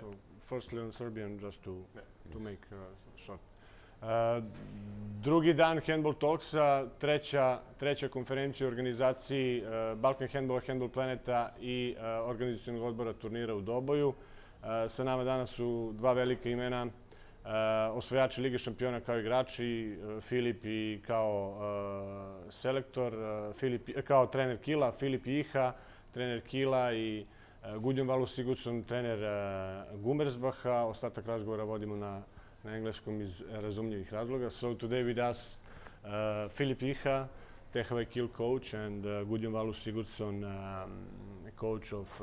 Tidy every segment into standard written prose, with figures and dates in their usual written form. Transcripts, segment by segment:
So firstly on Serbian, just to make short. Drugi dan Handball Talksa, treća konferencija u organizaciji Balkan Handball, Handball Planeta i organizacionog odbora turnira u Doboju. Sa nama danas su dva velika imena, osvajači Lige šampiona kao igrači, Filip i kao selektor, kao trener Kiela, Filip Jicha, trener Kiela i Gudjon Valur Sigurdsson, trener Gummersbacha. Ostatak razgovora vodimo na engleskom iz razumljivih razloga. So today with us Filip Jicha, THW Kiel coach, and Gudjon Valur Sigurdsson, coach of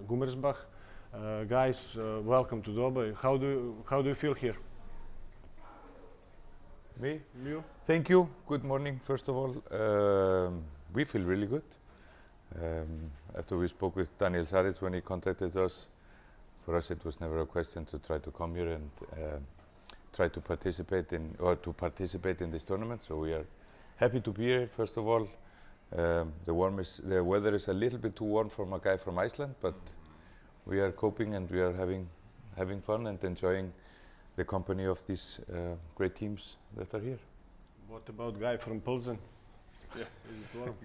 Gummersbach. Guys, welcome to Doboj. How do you feel here? Me? You? Thank you. Good morning, first of all. We feel really good. After we spoke with Daniel Saric when he contacted us, for us it was never a question to try to come here and try to participate in this tournament. So we are happy to be here. First of all, the weather is a little bit too warm for a guy from Iceland, but we are coping and we are having fun and enjoying the company of these great teams that are here. What about guy from Pilsen? Yeah. Is it warm?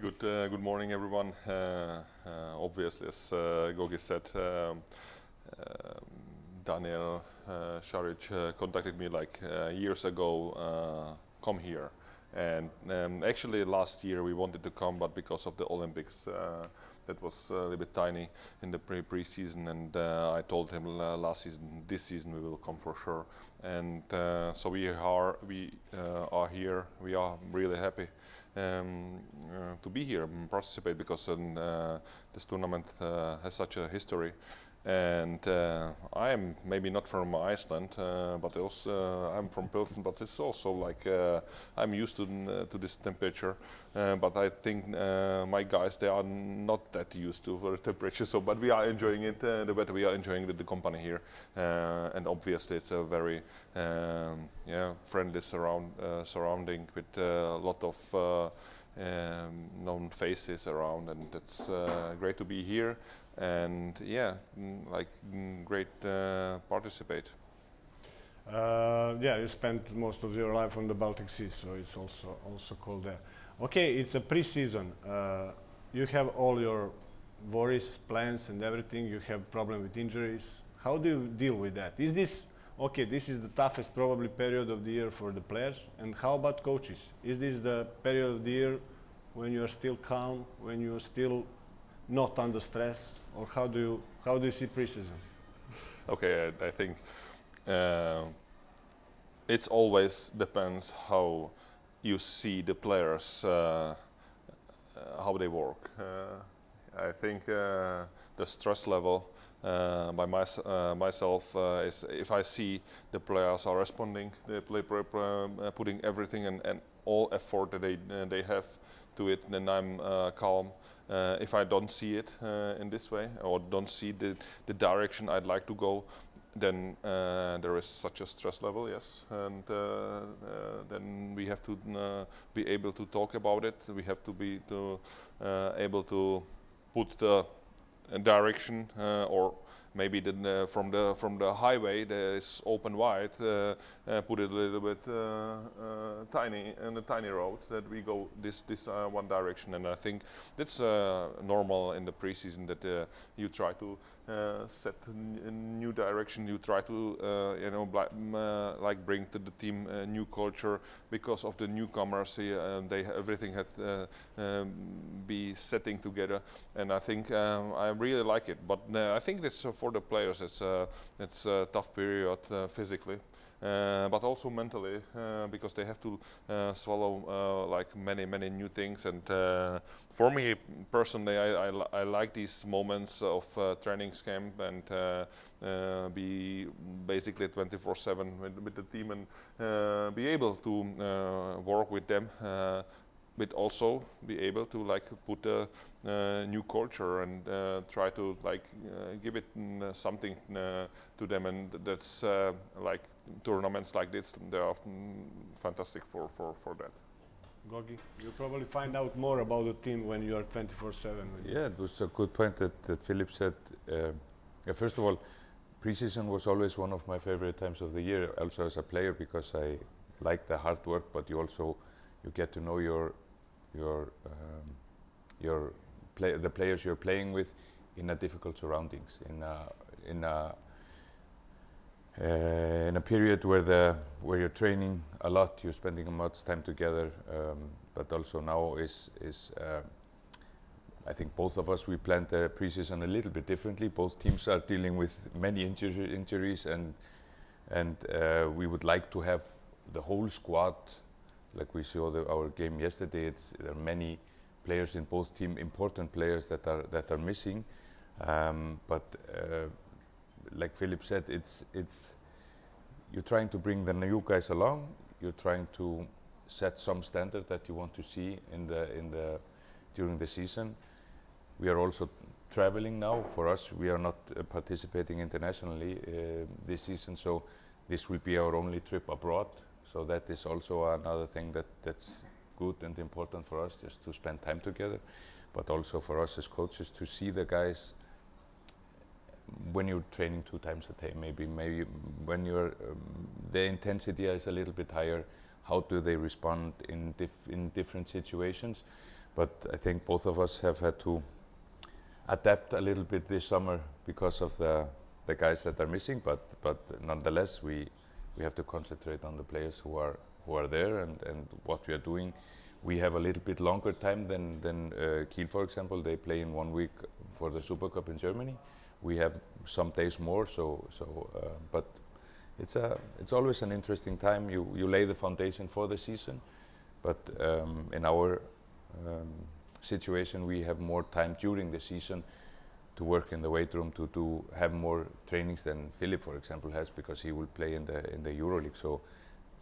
Good morning, everyone. Obviously, as Gogi said, Daniel Saric contacted me like years ago, come here. And actually last year we wanted to come, but because of the Olympics, that was a little bit tiny in the pre-season, and I told him this season we will come for sure. And so we are here. We are really happy to be here and participate, because this tournament has such a history. And I am maybe not from Iceland, but also I'm from Pilsen. But it's also like I'm used to this temperature. But I think my guys, they are not that used to the temperature. So, but we are enjoying it. The weather, we are enjoying the company here, and obviously it's a very friendly surrounding with a lot of known faces around, and it's great to be here. And great participate. You spent most of your life on the Baltic Sea, so it's also cold there. Okay, it's a pre-season. You have all your worries, plans, and everything. You have problem with injuries. How do you deal with that? Is this okay? This is the toughest probably period of the year for the players. And how about coaches? Is this the period of the year when you are still calm, when you are still not under stress, or how do you see pre-season? Okay, I think it always depends how you see the players, how they work. I think the stress level by myself is if I see the players are responding, they putting everything and all effort that they have to it, then I'm calm. If I don't see it in this way, or don't see the direction I'd like to go, then there is such a stress level, yes. And then we have to be able to talk about it. We have to be able to put the direction, or maybe from the highway that is open wide, put it a little bit tiny in a tiny road, that we go this one direction. And I think that's normal in the preseason, that you try to set a new direction. You try to bring to the team a new culture, because of the newcomers. Everything had be setting together, and I think I really like it. But I think this for the players, it's a tough period physically, but also mentally, because they have to swallow like many new things. And for me personally, I like these moments of training camp and be basically 24/7 with the team, and be able to work with them. But also be able to put a new culture and try to give it something to them, and that's tournaments like this, they are fantastic for that. Gogi, you probably find out more about the team when you are 24/7. Yeah, it was a good point that Filip said. First of all, Preseason was always one of my favorite times of the year, also as a player, because I like the hard work, but you get to know the players you're playing with in a difficult surroundings, in a period where you're training a lot, you're spending much time together, but also now is I think both of us, we planned the preseason a little bit differently. Both teams are dealing with many injuries, and we would like to have the whole squad, like we saw our game yesterday. There are many players in both teams, important players that are missing. But like Filip said, it's you're trying to bring the new guys along. You're trying to set some standard that you want to see during the season. We are also traveling now. For us, we are not participating internationally this season, so this will be our only trip abroad. So that is also another thing that's good and important for us, just to spend time together, but also for us as coaches to see the guys when you're training 2 times a day. Maybe when the intensity is a little bit higher, how do they respond in different situations? But I think both of us have had to adapt a little bit this summer because of the guys that are missing, but nonetheless we have to concentrate on the players who are there and what we are doing. We have a little bit longer time than Kiel, for example. They play in 1 week for the Super Cup in Germany. We have some days more, but it's always an interesting time. You lay the foundation for the season, but in our situation, we have more time during the season to work in the weight room, to have more trainings than Filip, for example, has, because he will play in the EuroLeague, so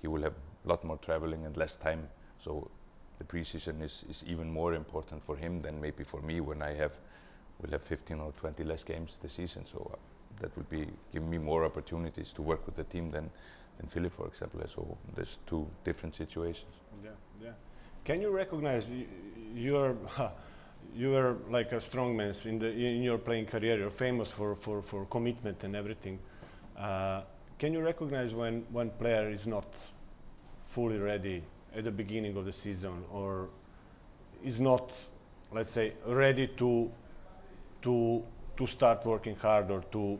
he will have a lot more traveling and less time. So the preseason is even more important for him than maybe for me, when we'll have 15 or 20 less games this season. So that will give me more opportunities to work with the team than Filip, for example. So there's 2 different situations. Yeah. Can you recognize you were like a strongman in your playing career? You're famous for commitment and everything. Can you recognize when one player is not fully ready at the beginning of the season, or is not, let's say, ready to start working hard, or to?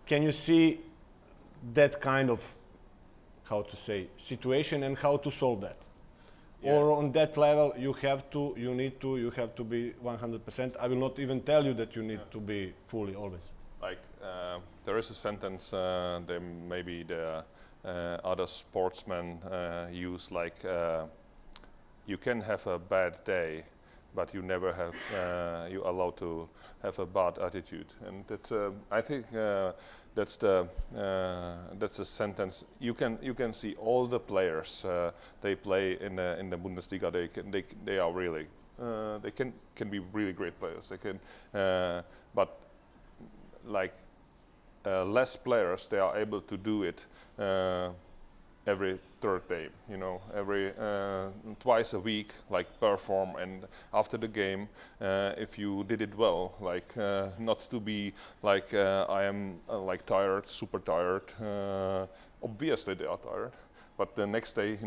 Can you see that kind of, how to say, situation, and how to solve that? Yeah. Or on that level, you have to be 100%. I will not even tell you that you need to be fully always. Like there is a sentence that maybe the other sportsmen use, like you can have a bad day, but you never have you allowed to have a bad attitude, and that's I think that's a sentence. You can see all the players they play in the Bundesliga. They are really they can be really great players. They can, but like less players, they are able to do it every 3rd day, every twice a week, like perform, and after the game, if you did it well, like not to be like I am like tired, super tired. Obviously they are tired, but the next day,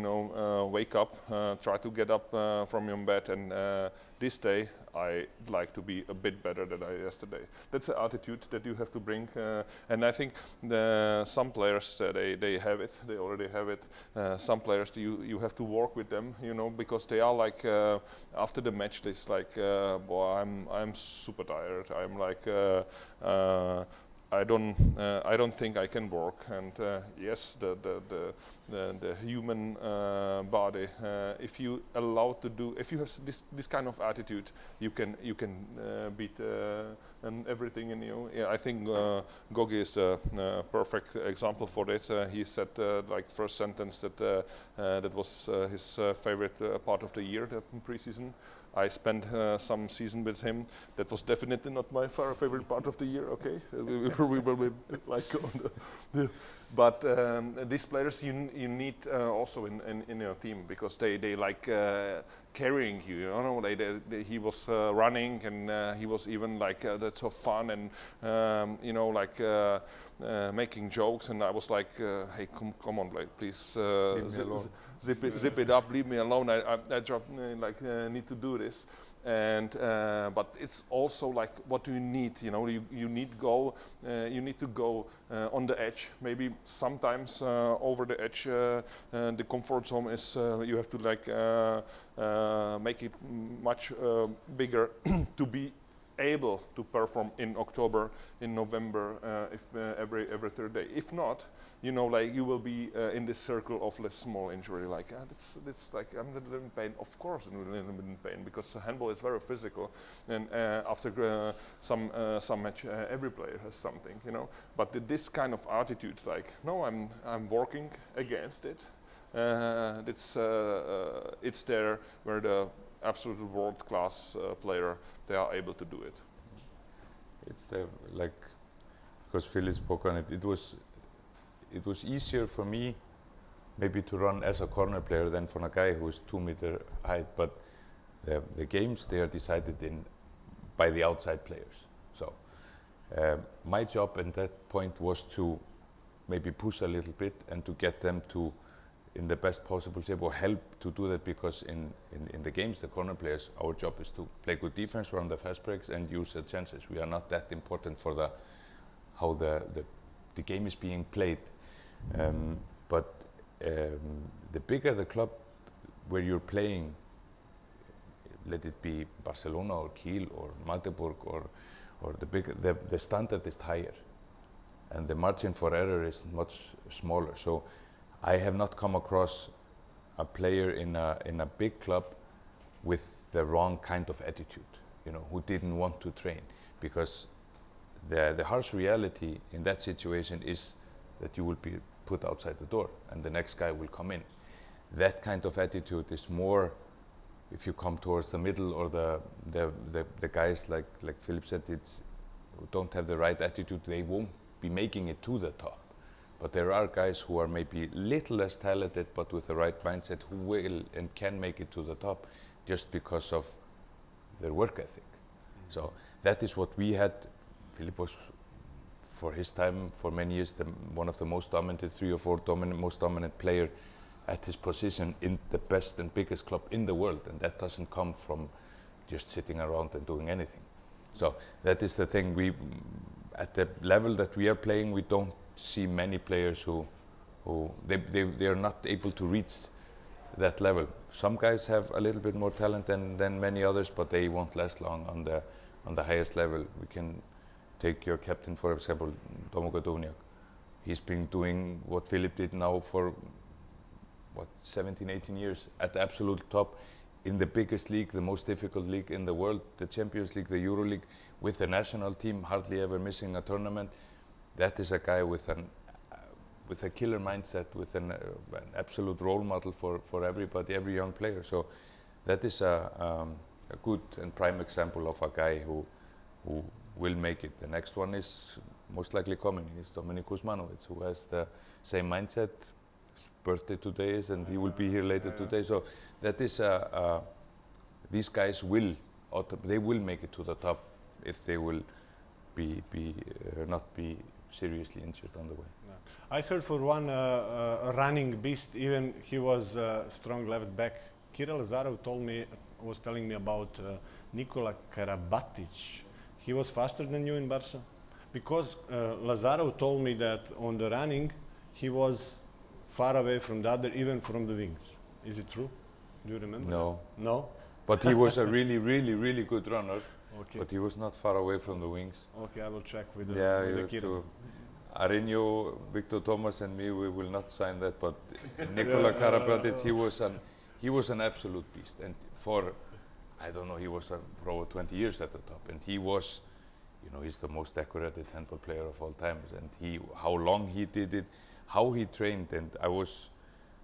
wake up, try to get up from your bed, and this day I'd like to be a bit better than I yesterday. That's an attitude that you have to bring, and I think some players they have it. They already have it. Some players you have to work with them, because they are like after the match, it's like, boy, I'm super tired. I'm like. I don't think I can work, and yes, the human body. If you if you have this kind of attitude, you can beat and everything in you. Yeah, I think Gogi is a perfect example for this. He said like first sentence that that was his favorite part of the year, the preseason. I spent some season with him. That was definitely not my favorite part of the year. Okay, we will be like on But these players you need also in your team, because they like carrying you. You know, he was running, and he was even like that's so fun, and you know, like making jokes. And I was like, hey, come on, like, please zip it up, leave me alone. I just need to do this. And but it's also like, what do you need? You know, you need to go on the edge. Maybe sometimes over the edge. The comfort zone is you have to like make it much bigger to be able to perform in October, in November, if every third day. If not, you know, like you will be in this circle of less small injury. Like it's like I'm a little in pain. Of course, I'm a little bit in pain, because handball is very physical, and after some match, every player has something, you know. But this kind of attitude, like, no, I'm working against it. It's there where the absolute world-class player, they are able to do it. It's the, like, because Philip spoke on it, it was easier for me maybe to run as a corner player than for a guy who is 2 meter height, but the games, they are decided by the outside players. So my job at that point was to maybe push a little bit and to get them to in the best possible shape, or help to do that, because in the games, the corner players, our job is to play good defense, run the fast breaks, and use the chances. We are not that important for how the game is being played. But the bigger the club where you're playing, let it be Barcelona or Kiel or Magdeburg, or the bigger, the standard is higher, and the margin for error is much smaller. So I have not come across a player in a big club with the wrong kind of attitude, you know, who didn't want to train, because the harsh reality in that situation is that you will be put outside the door and the next guy will come in. That kind of attitude is more, if you come towards the middle, or the guys like Filip said, who don't have the right attitude, they won't be making it to the top. But there are guys who are maybe little less talented, but with the right mindset, who will and can make it to the top just because of their work ethic. So that is what we had. Filip was, for his time, for many years, one of the most dominant, 3 or 4 most dominant player at his position in the best and biggest club in the world. And that doesn't come from just sitting around and doing anything. So that is the thing. At the level that we are playing, we don't see many players who they are not able to reach that level. Some guys have a little bit more talent than many others, but they won't last long on the highest level. We can take your captain, for example, Tomo Gudjon. He's been doing what Filip did now for 17, 18 years at the absolute top, in the biggest league, the most difficult league in the world, the Champions League, the Euro League, with the national team, hardly ever missing a tournament. That is a guy with a killer mindset, with an absolute role model for everybody, every young player. So that is a good and prime example of a guy who will make it. The next one is most likely coming. It's Dominik Kuzmanovic, who has the same mindset. His birthday today is, and he will be here later today. So that is these guys will make it to the top if they will not be seriously injured on the way. Yeah. I heard for one running beast, even he was strong left back. Kirill Lazarov was telling me about Nikola Karabatic. He was faster than you in Barca, because Lazarov told me that on the running he was far away from the other, even from the wings. Is it true? Do you remember? No. No? But he was a really good runner. Okay. But he was not far away from the wings. Okay, I will check with the kid. Arinho, Victor Thomas and me, we will not sign that, but Nikola Karabatic, he was an absolute beast. And I don't know, he was for over 20 years at the top. And he was, you know, he's the most decorated handball player of all times. And how long he did it, how he trained. And I was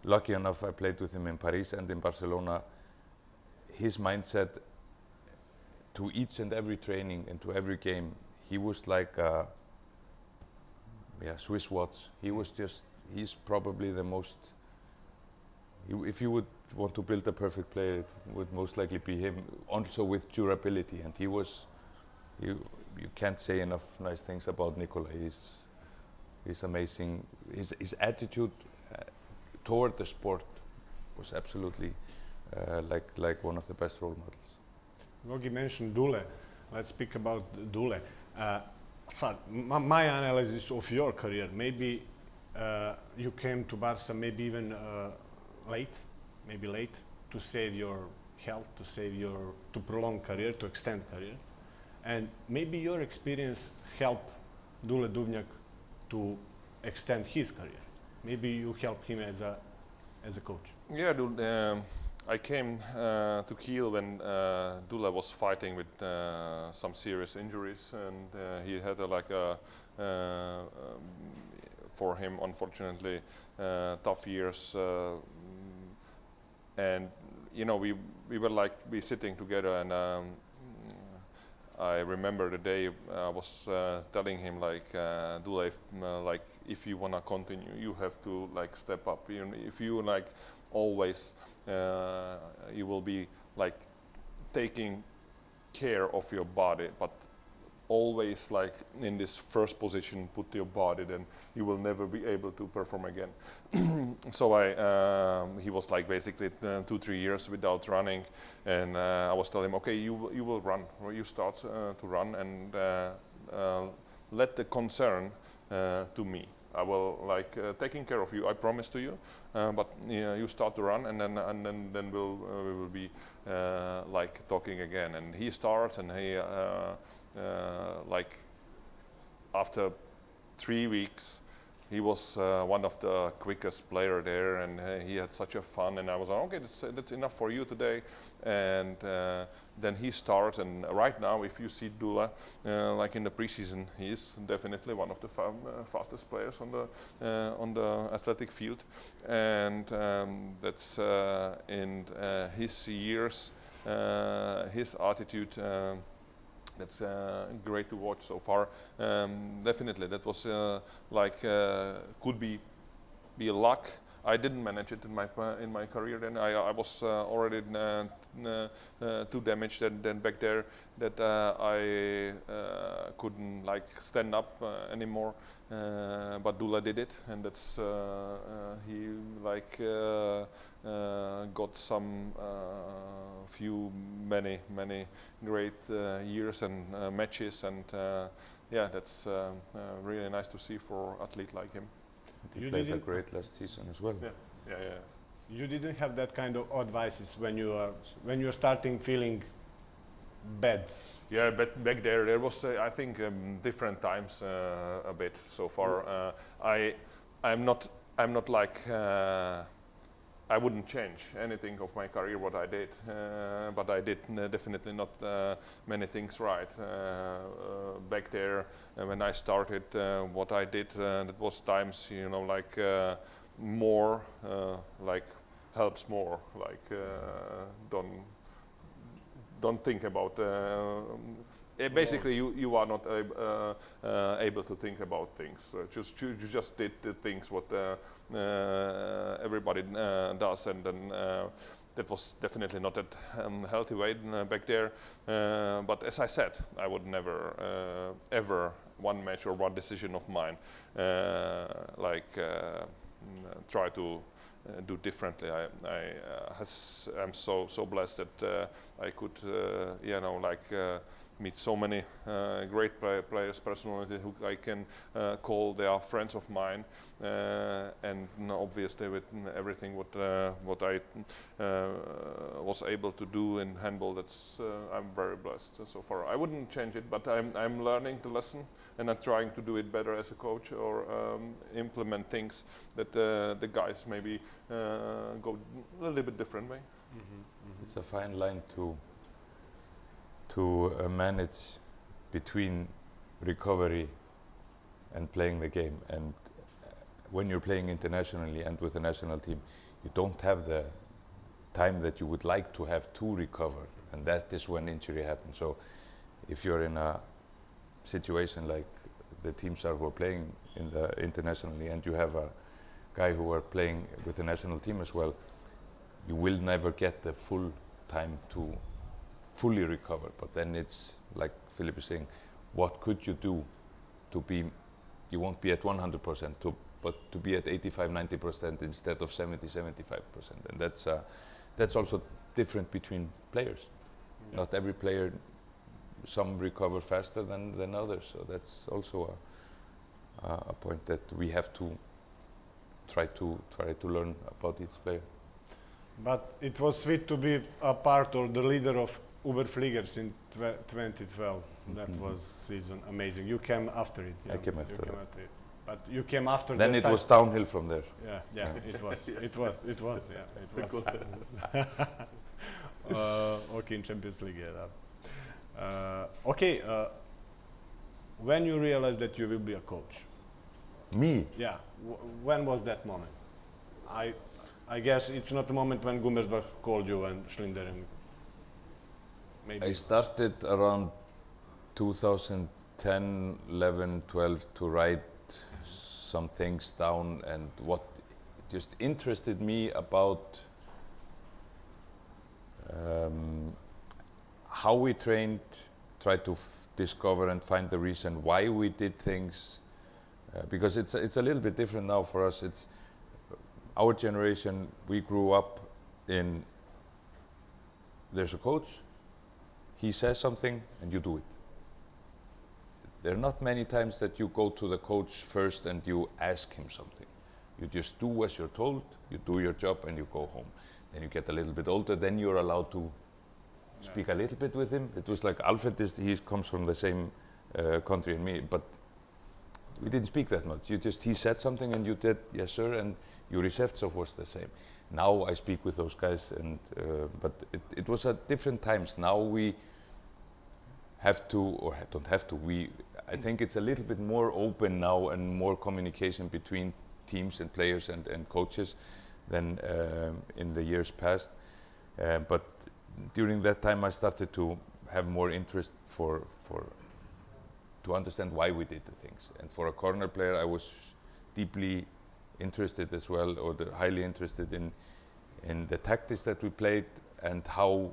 lucky enough, I played with him in Paris and in Barcelona. His mindset to each and every training and to every game, he was like Swiss watch. He's probably the most. If you would want to build a perfect player, it would most likely be him. Also with durability, and he was. You can't say enough nice things about Nikolai. He's amazing. His attitude toward the sport was absolutely like one of the best role models. Gogi mentioned Dule. Let's speak about Dule. Sad, my analysis of your career, maybe you came to Barca maybe even late to save your health, to prolong career, to extend career. And maybe your experience helped Dule Duvnjak to extend his career. Maybe you helped him as a coach. Yeah, I came to Kiel when Dule was fighting with some serious injuries, and he had for him, unfortunately, tough years. And we were sitting together, and I remember the day I was telling him Dule, if you wanna continue, you have to step up. If you always, you will be taking care of your body, but always in this first position, put your body, then you will never be able to perform again. So he was basically 2-3 years without running, and I was telling him, okay, you will run, or you start to run, and let the concern to me. I will taking care of you. I promise to you. But you start to run, and then we will be talking again. And he starts, and he after 3 weeks, he was one of the quickest player there, and he had such a fun. And I was like, okay, that's enough for you today. And then he starts, and right now, if you see Dule, in the preseason, he is definitely one of the fastest players on the athletic field. And that's in his years, his attitude. That's great to watch so far. Definitely, that was could be luck. I didn't manage it in my career. Then I was already too damaged. And then back there, that I couldn't stand up anymore. But Dule did it, and that's he got some many great years and matches, and that's really nice to see for athlete like him. He played a great last season as well. Yeah. You didn't have that kind of advices when you are starting feeling bad. Yeah, but back there was I think different times a bit so far. I'm not I wouldn't change anything of my career what I did, but I did definitely not many things right. Back there when I started, what I did, that was times more helps more. Don't think about. Basically, you are not able to think about things. You just did the things what everybody does, and then that was definitely not a healthy way back there. But as I said, I would never ever one match or one decision of mine try to do differently. I'm so blessed that I could meet so many great players, personality who I can call they are friends of mine, and obviously with everything what I was able to do in handball, that's I'm very blessed so far. I wouldn't change it, but I'm learning the lesson, and I'm trying to do it better as a coach, or implement things that the guys maybe go a little bit different way. It's a fine line to manage between recovery and playing the game. And when you're playing internationally and with the national team, you don't have the time that you would like to have to recover, and that is when injury happens. So if you're in a situation like the teams are who are playing in the internationally, and you have a guy who are playing with the national team as well, you will never get the full time to fully recover. But then it's like Filip is saying, what could you do to be, you won't be at 100%, but to be at 85-90% instead of 70-75%, and that's also different between players. Yeah. Not every player, some recover faster than others, so that's also a point that we have to try to learn about each player. But it was sweet to be a part or the leader of Uberfliegers in 2012. That was season amazing. You came after it. I came after it. But you came after. Then it was downhill from there. Yeah, it was. Okay, in Champions League, okay, when you realized that you will be a coach? Me? Yeah. When was that moment? I guess it's not the moment when Gummersbach called you and Schlinder and maybe. I started around 2010, 11, 12 to write some things down, and what just interested me about how we trained, tried to discover and find the reason why we did things, because it's a little bit different now for us. It's our generation, we grew up in, there's a coach, he says something and you do it. There are not many times that you go to the coach first and you ask him something. You just do as you're told, you do your job and you go home. Then you get a little bit older, then you're allowed to speak a little bit with him. It was like Alfred, he comes from the same country and me, but we didn't speak that much. He said something and you did, yes sir, and your Rishevtsov was the same. Now I speak with those guys, and but it was at different times. Now we have to, or don't have to, I think it's a little bit more open now and more communication between teams and players and coaches than in the years past. But during that time I started to have more interest to understand why we did the things. And for a corner player, I was deeply interested as well, or highly interested in the tactics that we played and how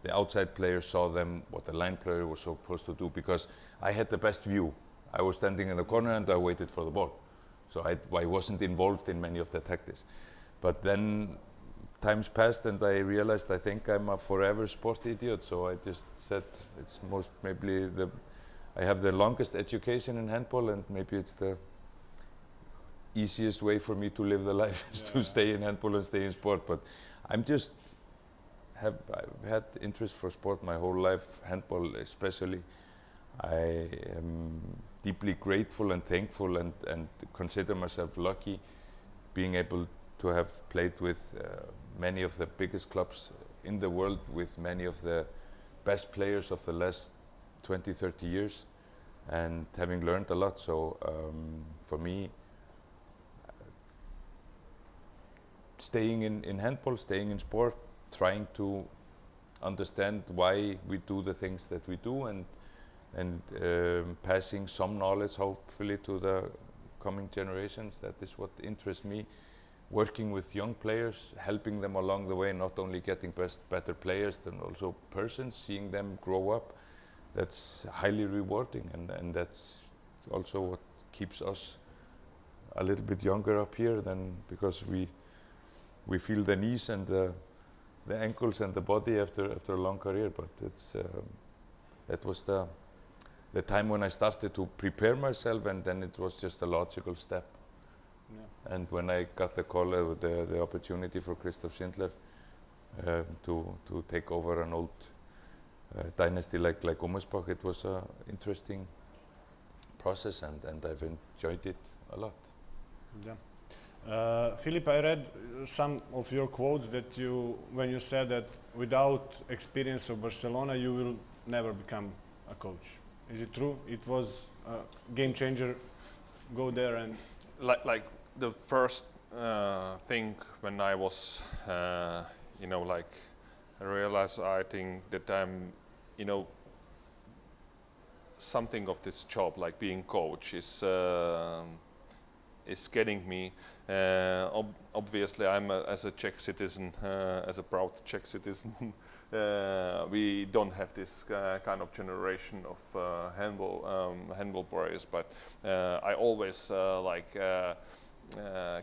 the outside players saw them, what the line player was supposed to do, because I had the best view. I was standing in the corner and I waited for the ball. So I wasn't involved in many of the tactics. But then times passed and I realized I think I'm a forever sport idiot. So I just said it's I have the longest education in handball, and maybe it's the easiest way for me to live the life is to stay in handball and stay in sport. But I've had interest for sport my whole life, handball especially. I am deeply grateful and thankful and consider myself lucky being able to have played with many of the biggest clubs in the world, with many of the best players of the last 20-30 years, and having learned a lot. So for me, staying in handball, staying in sport, trying to understand why we do the things that we do, and passing some knowledge hopefully to the coming generations. That is what interests me. Working with young players, helping them along the way, not only getting better players, then also persons, seeing them grow up. That's highly rewarding, and that's also what keeps us a little bit younger up here, than because we feel the knees and the ankles and the body after a long career. But it's that was the time when I started to prepare myself, and then it was just a logical step. Yeah. And when I got the call, the opportunity for Christoph Schindler to take over an old dynasty like Gummersbach, it was an interesting process, and I've enjoyed it a lot. Yeah. Filip, I read some of your quotes that when you said that without experience of Barcelona, you will never become a coach. Is it true? It was a game changer. Go there and like the first thing when I was realizing that I'm something of this job, like being coach, is getting me. Obviously, I'm as a Czech citizen, as a proud Czech citizen. We don't have this kind of generation of handball players, but I always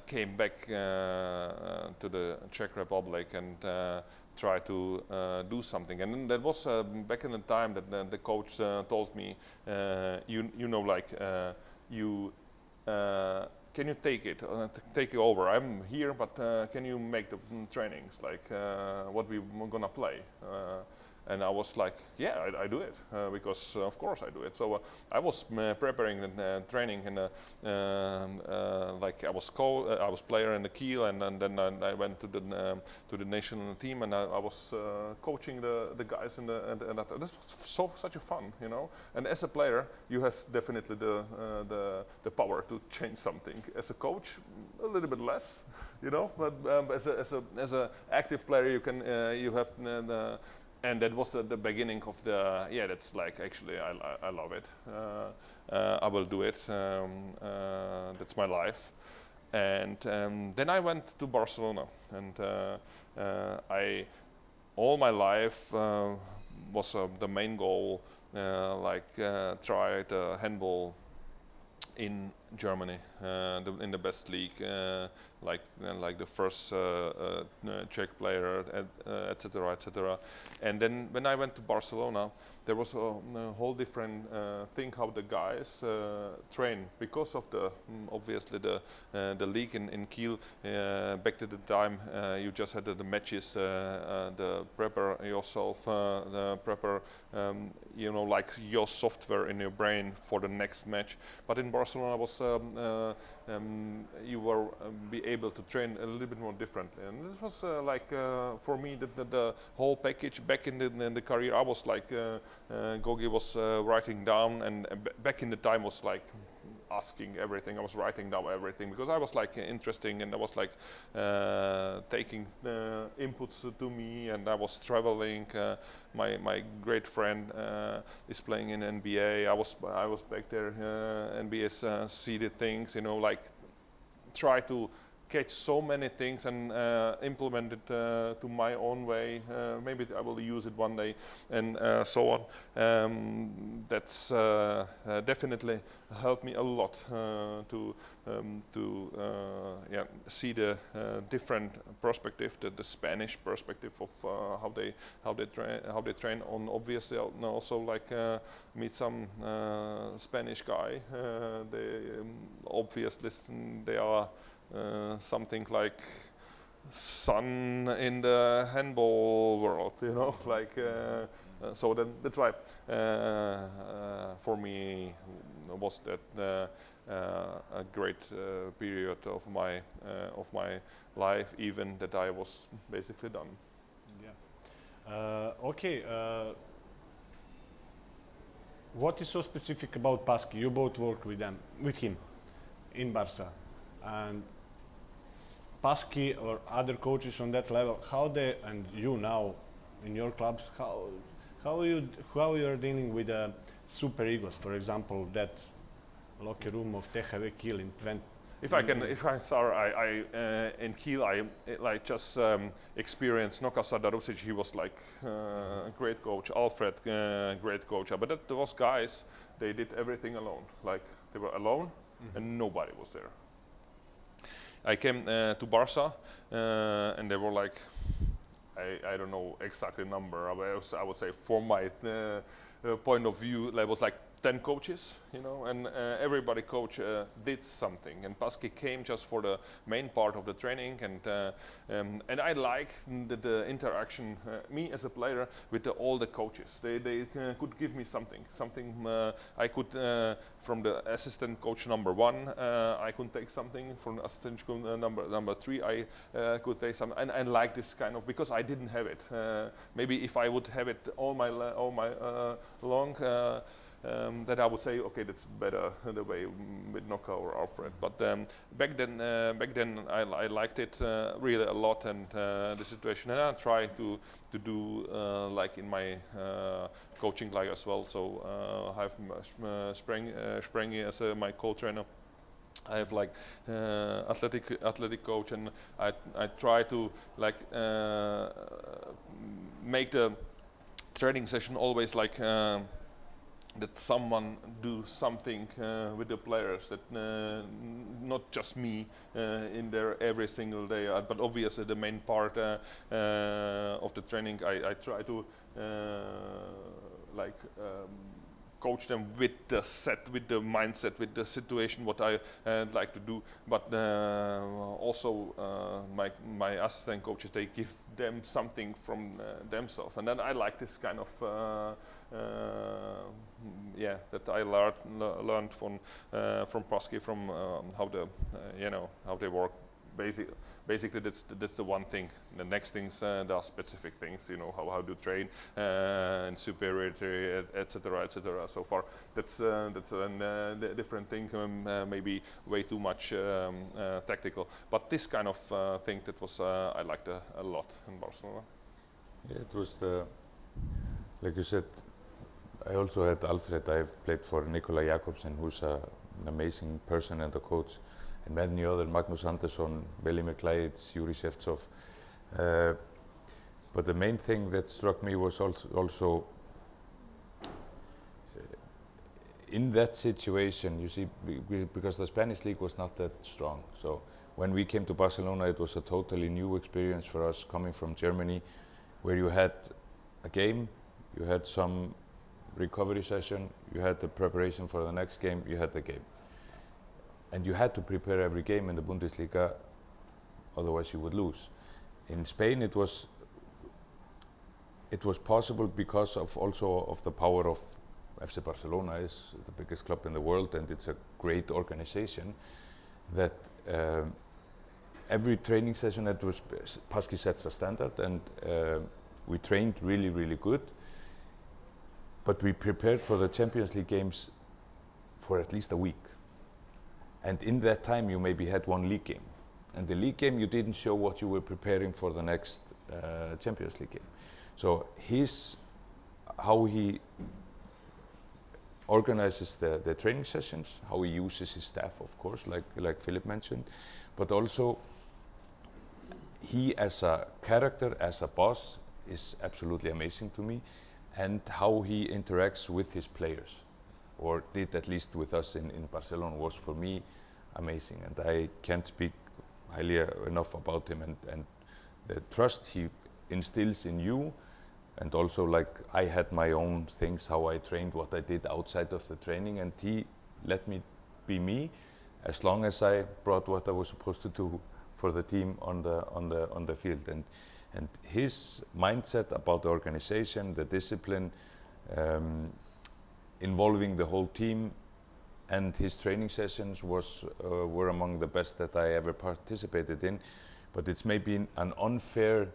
came back to the Czech Republic and try to do something. And then that was back in the time that the coach told me, can you take it over? I'm here, but can you make the trainings, like what we're gonna play? And I was like, yeah, I do it, because of course I do it. So I was preparing the training, and like I was player in the Kiel, and then I went to the national team, and I was coaching the guys and that. This was such a fun, you know. And as a player, you have definitely the power to change something. As a coach, a little bit less, you know. But as a active player, you have the. And that was the beginning of the, that's like, actually, I love it. I will do it. That's my life. And then I went to Barcelona. And all my life was the main goal, try the handball in Germany, in the best league, like the first Czech player, etc., etc. And then when I went to Barcelona, there was a whole different thing how the guys train, because of the obviously the league in Kiel. Back to the time, you just had the matches, the prepare yourself, the prepare like your software in your brain for the next match. But in Barcelona was you were be able to train a little bit more differently, and this was for me the whole package. Back in the career, I was like Gogi was writing down, and back in the time was like asking everything. I was writing down everything because I was like interesting, and I was like taking inputs to me, and I was traveling. My great friend is playing in NBA. I was back there, NBA see the things, like try to catch so many things and implement it to my own way. Maybe I will use it one day, and so on. That's definitely helped me a lot to see the different perspective, the Spanish perspective of how they train. On obviously also like meet some Spanish guy. They obviously they are. Something like sun in the handball world, so that's why for me was that a great period of my life, even that I was basically done. Yeah. Okay. What is so specific about Paski? You both work with him in Barca, and Paski or other coaches on that level, how they, and you now in your clubs, how you are dealing with super egos, for example, that locker room of THW Kiel in 20. If I start, I in Kiel, I just experienced Noka Sadarusic. He was like a great coach. Alfred, great coach. But those guys, they did everything alone. Like they were alone, and nobody was there. I came to Barca, and they were like, I don't know exactly number. I would say from my point of view, there was like 10 coaches, and everybody coach did something. And Paski came just for the main part of the training, and I like the interaction, me as a player, with all the coaches. They could give me something I could, from the assistant coach number 1, I could take something from assistant coach number 3. I could take some, and I like this kind of, because I didn't have it. Maybe if I would have it all my long. that I would say, okay, that's better the way with Noka or Alfred. But back then I liked it really a lot, and the situation, and I try to do like in my coaching life as well. So I have Sprengi as my co-trainer. I have like athletic coach, and I try to like make the training session always like that someone do something with the players, that not just me in there every single day, but obviously the main part of the training I try to like coach them with the set, with the mindset, with the situation, what I like to do. But also my assistant coaches, they give them something from themselves, and then I like this kind of that I learned from Paski, from how the how they work. Basically, that's the one thing. The next things, there are specific things, how to train and superiority, etc., etc. So far, that's a different thing. Maybe way too much tactical, but this kind of thing, that was I liked a lot in Barcelona. Yeah, it was like you said. I also had Alfred. I've played for Nikolai Jakobsen, who's an amazing person and a coach. And many other, Magnus Andersson, Velimir Klajic, Yuri Shevtsov. But the main thing that struck me was also in that situation, you see, because the Spanish league was not that strong. So when we came to Barcelona, it was a totally new experience for us, coming from Germany, where you had a game, you had some recovery session, you had the preparation for the next game, you had the game. And you had to prepare every game in the Bundesliga, otherwise you would lose. In Spain, it was possible because of the power of FC Barcelona, is the biggest club in the world, and it's a great organization. That every training session, that was Paski sets a standard, and we trained really, really good. But we prepared for the Champions League games for at least a week. And in that time, you maybe had one league game. And the league game, you didn't show what you were preparing for the next Champions League game. So how he organizes the training sessions, how he uses his staff, of course, like Filip mentioned, but also he as a character, as a boss, is absolutely amazing to me, and how he interacts with his players, or did at least with us in Barcelona, was for me amazing. And I can't speak highly enough about him, and the trust he instills in you. And also, like, I had my own things, how I trained, what I did outside of the training, and he let me be me, as long as I brought what I was supposed to do for the team on the field. And his mindset about the organization, the discipline, involving the whole team, and his training sessions were among the best that I ever participated in. But it's maybe an unfair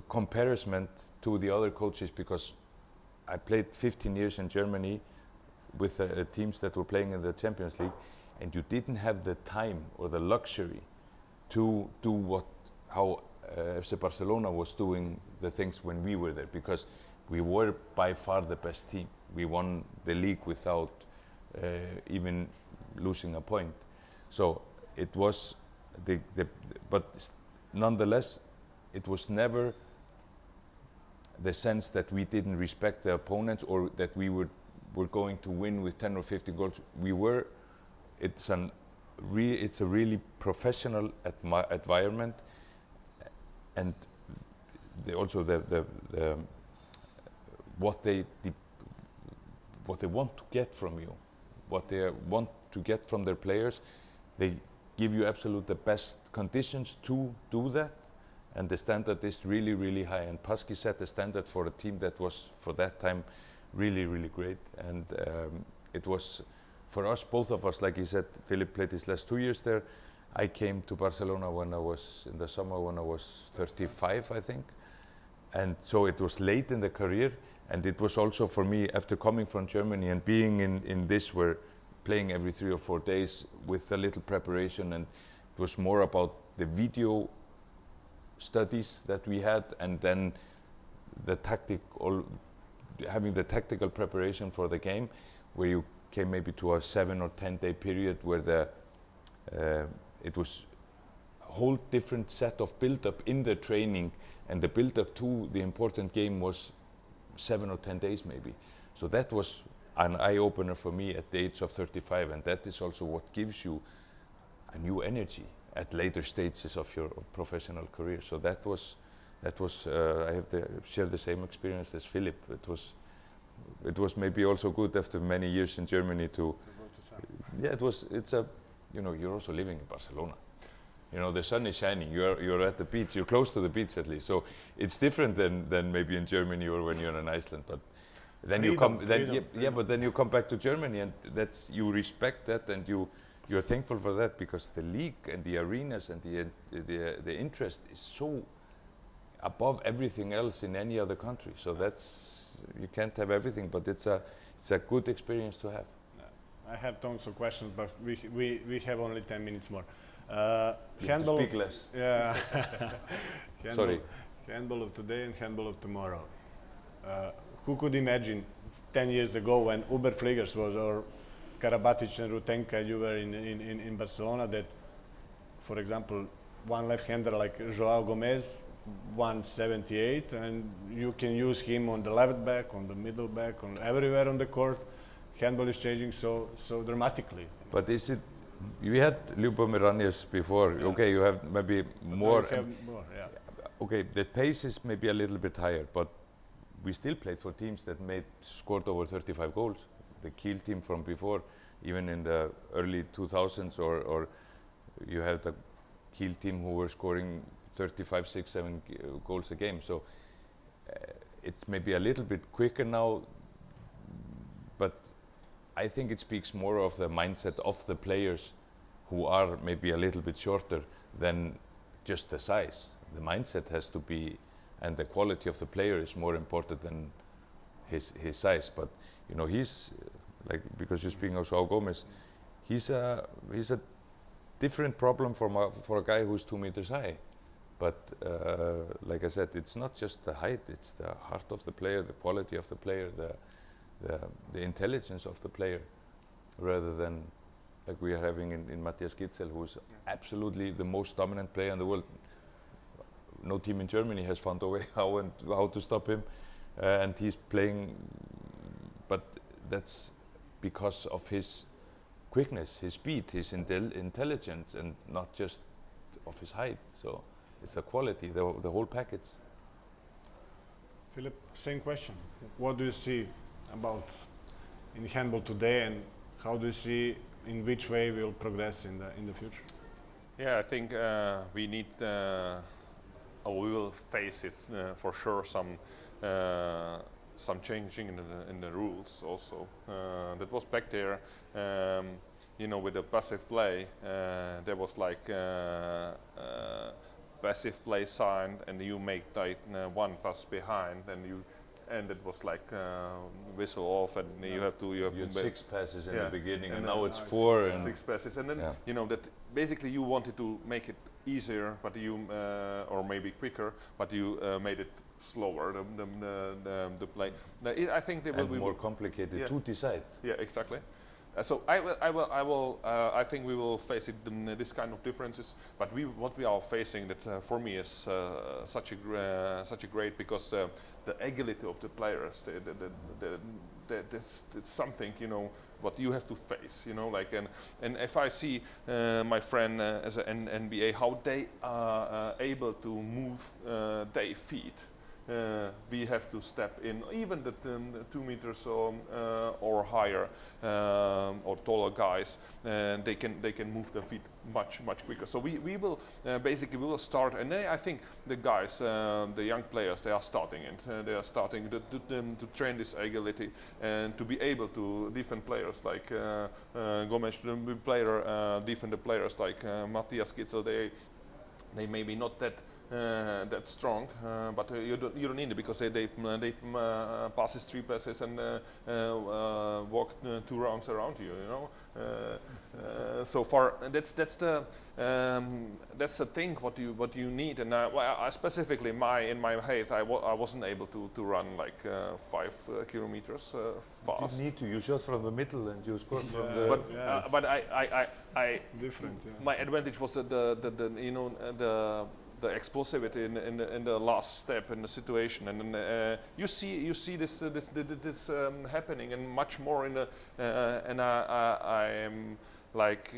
comparison to the other coaches, because I played 15 years in Germany with teams that were playing in the Champions League, and you didn't have the time or the luxury to do how FC Barcelona was doing the things when we were there, because we were by far the best team. We won the league without even losing a point. So it was but nonetheless, it was never the sense that we didn't respect the opponents, or that we were going to win with 10 or 15 goals. It's a really professional environment, and also what they want to get from you, what they want to get from their players. They give you absolute the best conditions to do that, and the standard is really, really high. And Paski set the standard for a team that was, for that time, really, really great. And it was, for us, both of us, like he said, Filip played his last 2 years there. I came to Barcelona when I was, in the summer, when I was 35, I think. And so it was late in the career, And it was also for me, after coming from Germany and being in this, where playing every 3 or 4 days with a little preparation, and it was more about the video studies that we had, and then the having the tactical preparation for the game, where you came maybe to a 7 or 10 day period where it was a whole different set of build-up in the training, and the build-up to the important game was 7 or 10 days maybe. So that was an eye-opener for me at the age of 35, and that is also what gives you a new energy at later stages of your professional career. So that was I have to share the same experience as Filip. It was maybe also good after many years in Germany to yeah, it's a, you know, you're also living in Barcelona. You know, the sun is shining, you're at the beach, you're close to the beach at least. So it's different than maybe in Germany or when you're in Iceland. But then but then you come back to Germany, and that's, you respect that, and you're thankful for that, because the league and the arenas and the interest is so above everything else in any other country. So that's, you can't have everything, but it's a good experience to have. I have tons of questions, but we have only 10 minutes more. You have to speak less. Yeah. Sorry. Handball of today and handball of tomorrow. Who could imagine 10 years ago when Uberfliegers was, or Karabatic and Rutenka, you were in Barcelona, that, for example, one left-hander like Joao Gomez, 178, and you can use him on the left back, on the middle back, on everywhere on the court. Handball is changing so dramatically. But is it, you had Ljubomir Ranjes before, yeah. Okay, you have maybe more. Yeah. Okay, the pace is maybe a little bit higher, but we still played for teams that scored over 35 goals. The Kiel team from before, even in the early 2000s, or you had the Kiel team who were scoring 35, 6, 7 goals a game. So it's maybe a little bit quicker now, but I think it speaks more of the mindset of the players who are maybe a little bit shorter than just the size. The mindset has to be, and the quality of the player is more important than his size. But you know, he's like, because you're speaking of Joao Gomez, he's a different problem for a guy who's 2 meters high. But like I said, it's not just the height; it's the heart of the player, the quality of the player, the intelligence of the player, rather than like we are having in Matthias Gitzel, who's absolutely the most dominant player in the world. No team in Germany has found a way how to stop him, and he's playing. But that's because of his quickness, his speed, his intelligence, and not just of his height. So it's the quality, the whole package. Filip, same question. What do you see about in handball today, and how do you see in which way we will progress in the future? Yeah, I think we need, or we will face it for sure, some changing in the rules also. That was back there, you know, with the passive play. There was like passive play signed, and you make like one pass behind, and it was like whistle off, and you have you had 6 passes in the beginning, and now it's 4. And 6 passes, and then you know that basically you wanted to make it easier, but you or maybe quicker, but you made it slower. The play. I think they will be more complicated to decide. Yeah, exactly. So I think we will face it, this kind of differences. But what we are facing, that for me is such a great, because the agility of the players, it's something, you know, what you have to face, you know, like, and if I see my friend as an NBA, how they are able to move their feet. We have to step in, even the 2 meters or higher or taller guys, and they can move their feet much quicker. So we will basically we will start, and I think the guys, the young players, they are starting it. They are starting to train this agility and to be able to defend players like Gomes, defend the players like Matthias Gitzel. They maybe not that that strong, but you don't need it because they passes 3 passes and walk 2 rounds around you. You know, so far that's the thing what you need. And I specifically in my height I wasn't able to run like 5 kilometers fast. You need to. You shot from the middle and you scored from the. But I different. Yeah. my advantage was the explosivity in the last step in the situation, and then you see this happening and much more in the and I am like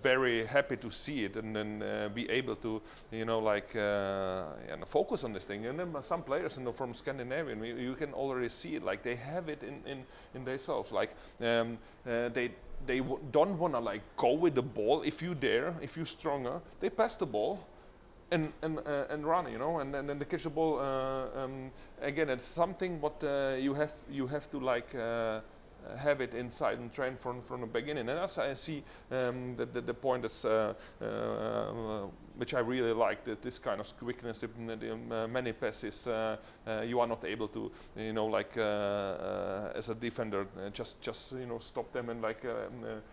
very happy to see it and then be able to and focus on this thing. And then some players from Scandinavian, you can already see it, like they have it in themselves, like they don't want to like go with the ball. If you're stronger, they pass the ball and run, you know, and then they catch the ball. Again, it's something what you have to like have it inside and train from the beginning. And as I see the point that's which I really like, that this kind of quickness in many passes you are not able to, you know, like as a defender just stop them and like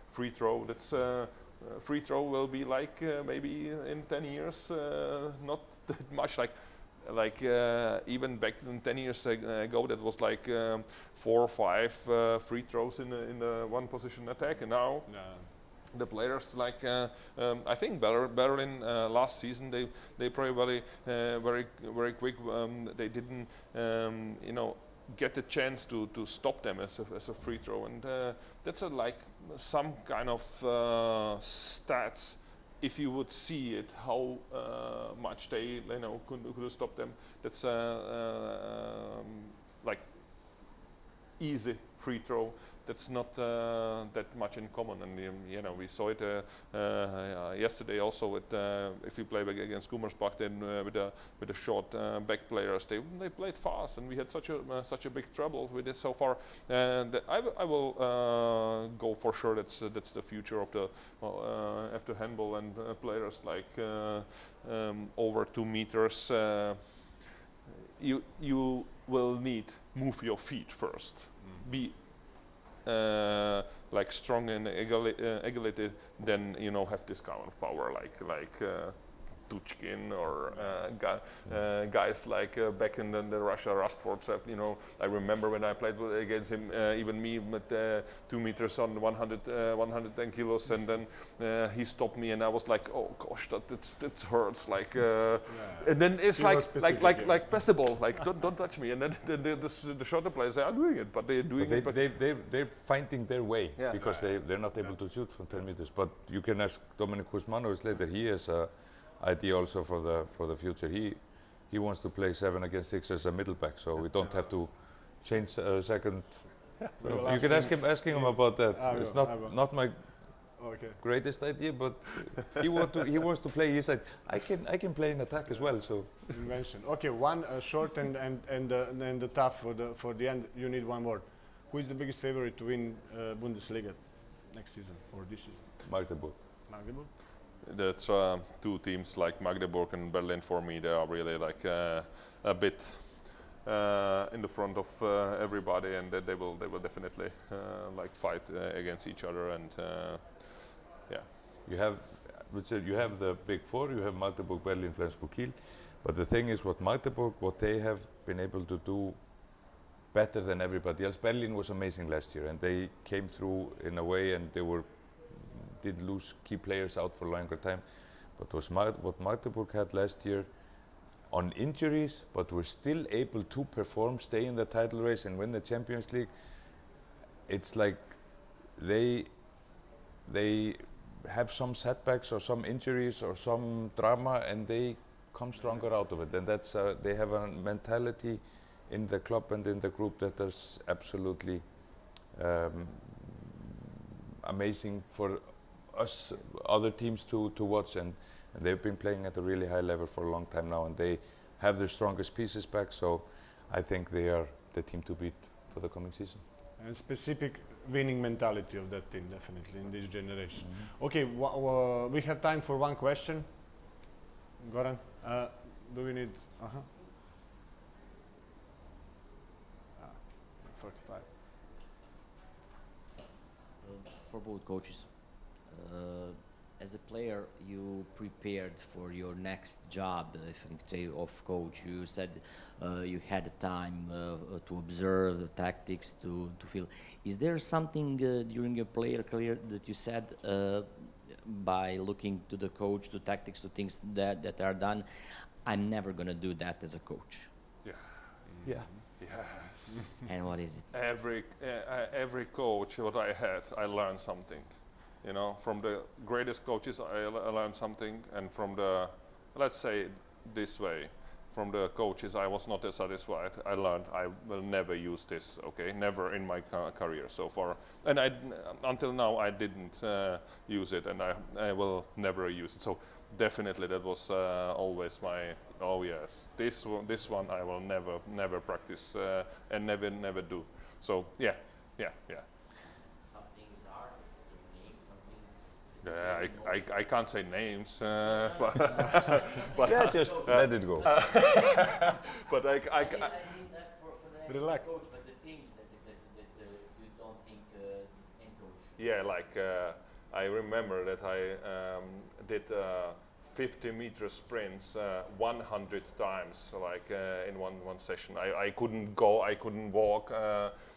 free throw. That's free throw will be like maybe in 10 years not that much like even back in 10 years ago that was like 4 or 5 free throws in the one position attack, and now the players like I think Berlin last season they probably very quick. They didn't get the chance to stop them as a free throw, and that's like some kind of stats. If you would see it, how much they could stop them. That's like easy free throw. That's not that much in common, and we saw it yesterday also with if we play back against Gummersbach, then with the short back players, they played fast, and we had such a big trouble with it so far. And I will go for sure. That's the future of the after handball, and players like over 2 meters. You will need move your feet first. Be like strong and agility, then have this kind of power like Tuchkin or guys like back in the Russia Rastford. I remember when I played against him, even me with 2 meters on 110 kilos, and then he stopped me, and I was like, oh gosh, that hurts. Like, and then it's like pass the ball, like don't touch me. And then the shorter players are doing it, but they're doing it. They're finding their way because they're not able to shoot from 10 meters. But you can ask Dominic Kuzmanovic later. He has a idea also for the future. He wants to play 7 against 6 as a middle back, so we don't have to change a second. You can ask him about that. It's not my greatest idea, but he wants to play his side. I can play in attack as well. So invention. Okay, one short and the tough for the end. You need one word. Who is the biggest favorite to win Bundesliga next season or this season? Magdeburg. Magdeburg. That's 2 teams like Magdeburg and Berlin. For me, they are really like a bit in the front of everybody, and they will definitely like fight against each other. And you have the big 4. You have Magdeburg, Berlin, Flensburg, Kiel. But the thing is, what they have been able to do better than everybody else. Berlin was amazing last year, and they came through in a way, and they did lose key players out for a longer time. But what Magdeburg had last year on injuries, but were still able to perform, stay in the title race and win the Champions League. It's like they have some setbacks or some injuries or some drama, and they come stronger out of it. And that's they have a mentality in the club and in the group that is absolutely amazing for us other teams to watch, and they've been playing at a really high level for a long time now, and they have their strongest pieces back, so I think they are the team to beat for the coming season. And specific winning mentality of that team, definitely, in this generation. Okay, we have time for one question. Goran, do we need? 45. For both coaches, as a player, you prepared for your next job, if I can say, of coach. You said you had time to observe the tactics, to feel. Is there something during your player career that you said by looking to the coach, to tactics, to things that are done, I'm never going to do that as a coach? Yeah. Yes. And what is it? Every coach what I had, I learned something. You know, from the greatest coaches, I learned something, and from the, let's say this way, from the coaches I was not satisfied. I learned I will never use this. Okay, never in my career so far, and until now I didn't use it, and I will never use it. So definitely that was always my, oh yes, this one I will never practice and never do. So yeah. Some things are name something. Yeah, I can't say names, but Yeah, just let it go. but I I didn't ask for the Relax. coach, but the things that you don't think any coach. yeah, like I remember that I did 50-meter sprints 100 times, like in one session. I couldn't go, I couldn't walk.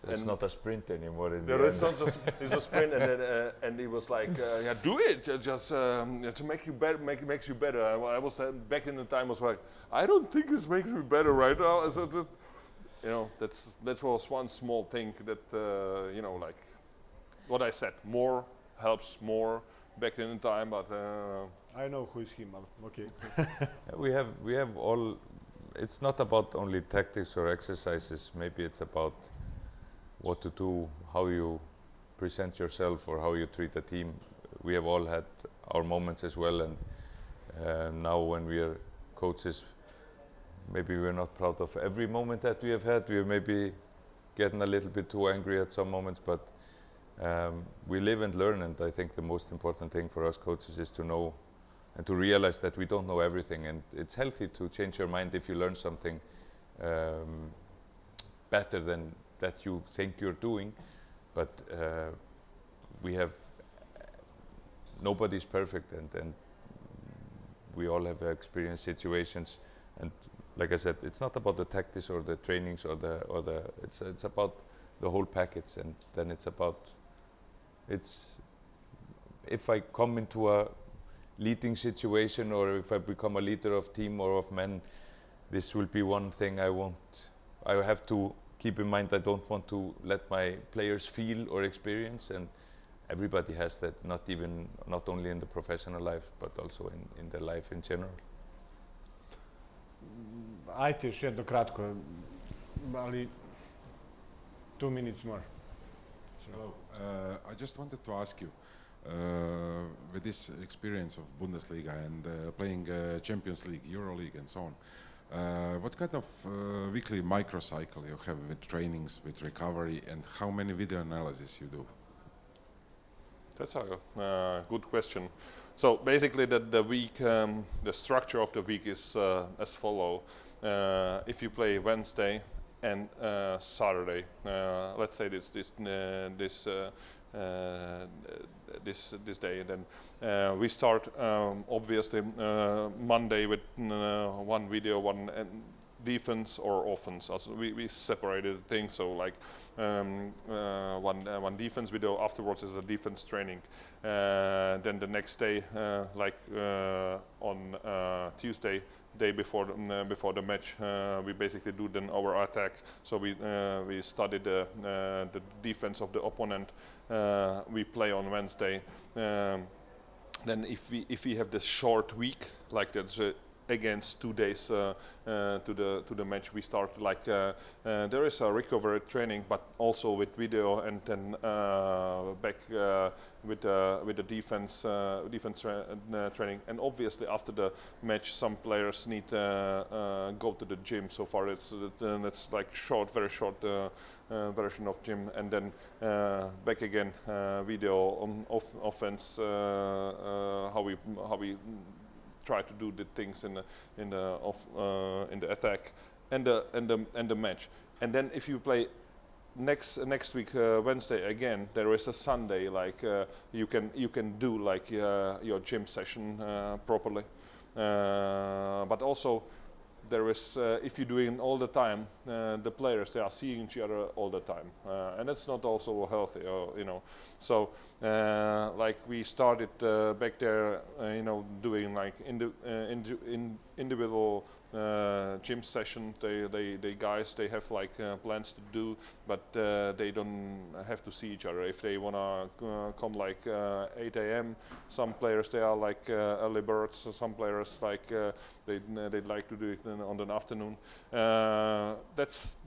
It's and not a sprint anymore. In there the is end. not just it's a sprint, and then, and he was like, "Yeah, do it, just to make you better, makes you better." I was back in the time was like, "I don't think this makes me better right now." So you know, that was one small thing that you know, like what I said, more helps more back in the time, but I know who is him. Okay. Yeah, we have all. It's not about only tactics or exercises. Maybe it's about what to do, how you present yourself, or how you treat a team. We have all had our moments as well, and now when we are coaches, maybe we're not proud of every moment that we have had. We are maybe getting a little bit too angry at some moments, but we live and learn, and I think the most important thing for us coaches is to know and to realize that we don't know everything, and it's healthy to change your mind if you learn something better than that you think you're doing. But we have nobody's perfect, and we all have experienced situations, and like I said, it's not about the tactics or the trainings or the it's about the whole package, and then it's about if I come into a leading situation, or if I become a leader of team or of men, this will be one thing I have to keep in mind. I don't want to let my players feel or experience, and everybody has that, not only in the professional life, but also in their life in general. Ajde još jedno kratko, ali 2 minutes more. Hello. I just wanted to ask you, with this experience of Bundesliga and playing Champions League, Euro League, and so on, what kind of weekly microcycle you have with trainings, with recovery, and how many video analysis you do? that's a good question. So basically, the week, the structure of the week is as follow. If you play Wednesday and Saturday, let's say this day, then we start obviously Monday with one video, one defense or offense. Also we separated things, so like one defense video, afterwards is a defense training. Then the next day, like on Tuesday, day before the match, we basically do then our attack. So we study the defense of the opponent. We play on Wednesday. Then if we have this short week like that, against 2 days to the match, we start like there is a recovery training, but also with video, and then back with the defense training. And obviously after the match, some players need go to the gym. So far it's like very short version of gym, and then back again video on offense, how we try to do the things in the attack and the match. And then if you play next week Wednesday again, there is a Sunday, like you can do like your gym session properly, but also there is if you're doing all the time, the players, they are seeing each other all the time, and that's not also healthy, you know. So like we started back there, you know, doing like individual gym session. They guys, they have like plans to do, but they don't have to see each other. If they wanna come like 8 a.m., some players, they are like early birds. Some players like they'd like to do it on the afternoon. That's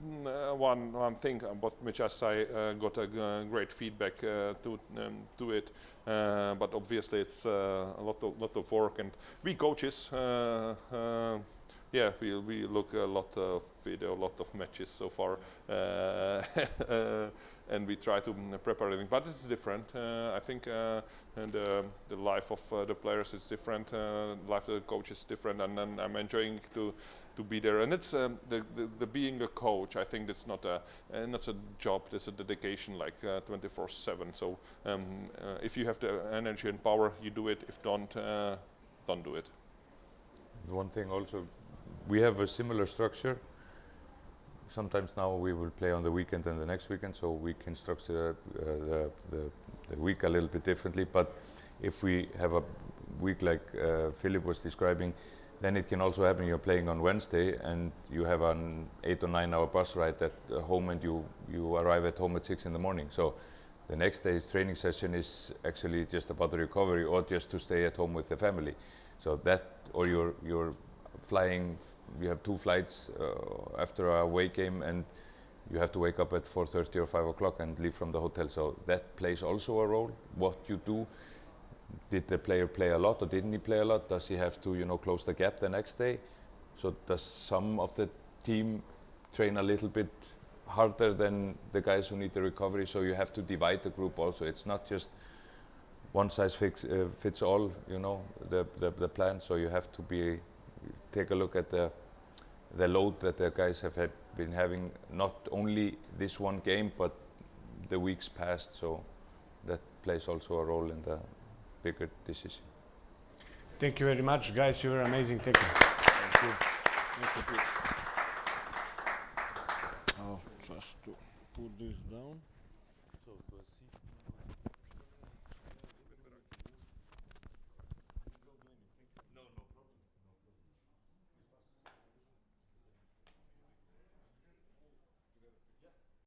one thing about which I got a great feedback to it. But obviously it's a lot of work, and we coaches. Yeah, we look a lot of video, a lot of matches so far, and we try to prepare everything. But it's different. I think and the life of the players is different. The life of the coach is different, and I'm enjoying to be there. And it's the being a coach. I think it's not a job. It's a dedication, like 24/7. So if you have the energy and power, you do it. If don't do it. One thing also, we have a similar structure. Sometimes now we will play on the weekend and the next weekend, so we can structure the week a little bit differently. But if we have a week like Filip was describing, then it can also happen you're playing on Wednesday and you have an 8 or 9 hour bus ride at home, and you arrive at home at 6 in the morning. So the next day's training session is actually just about the recovery or just to stay at home with the family. So that, or you're flying, you have 2 flights after a away game, and you have to wake up at 4:30 or 5 o'clock and leave from the hotel. So that plays also a role. What you do, did the player play a lot or didn't he play a lot? Does he have to, you know, close the gap the next day? So does some of the team train a little bit harder than the guys who need the recovery? So you have to divide the group also. It's not just one size fits all, you know, the plan. So you have to take a look at the load that the guys have been having, not only this one game, but the weeks past. So that plays also a role in the bigger decision. Thank you very much, guys. You were amazing. Thank you. Thank you. Thank you. Just to put this down.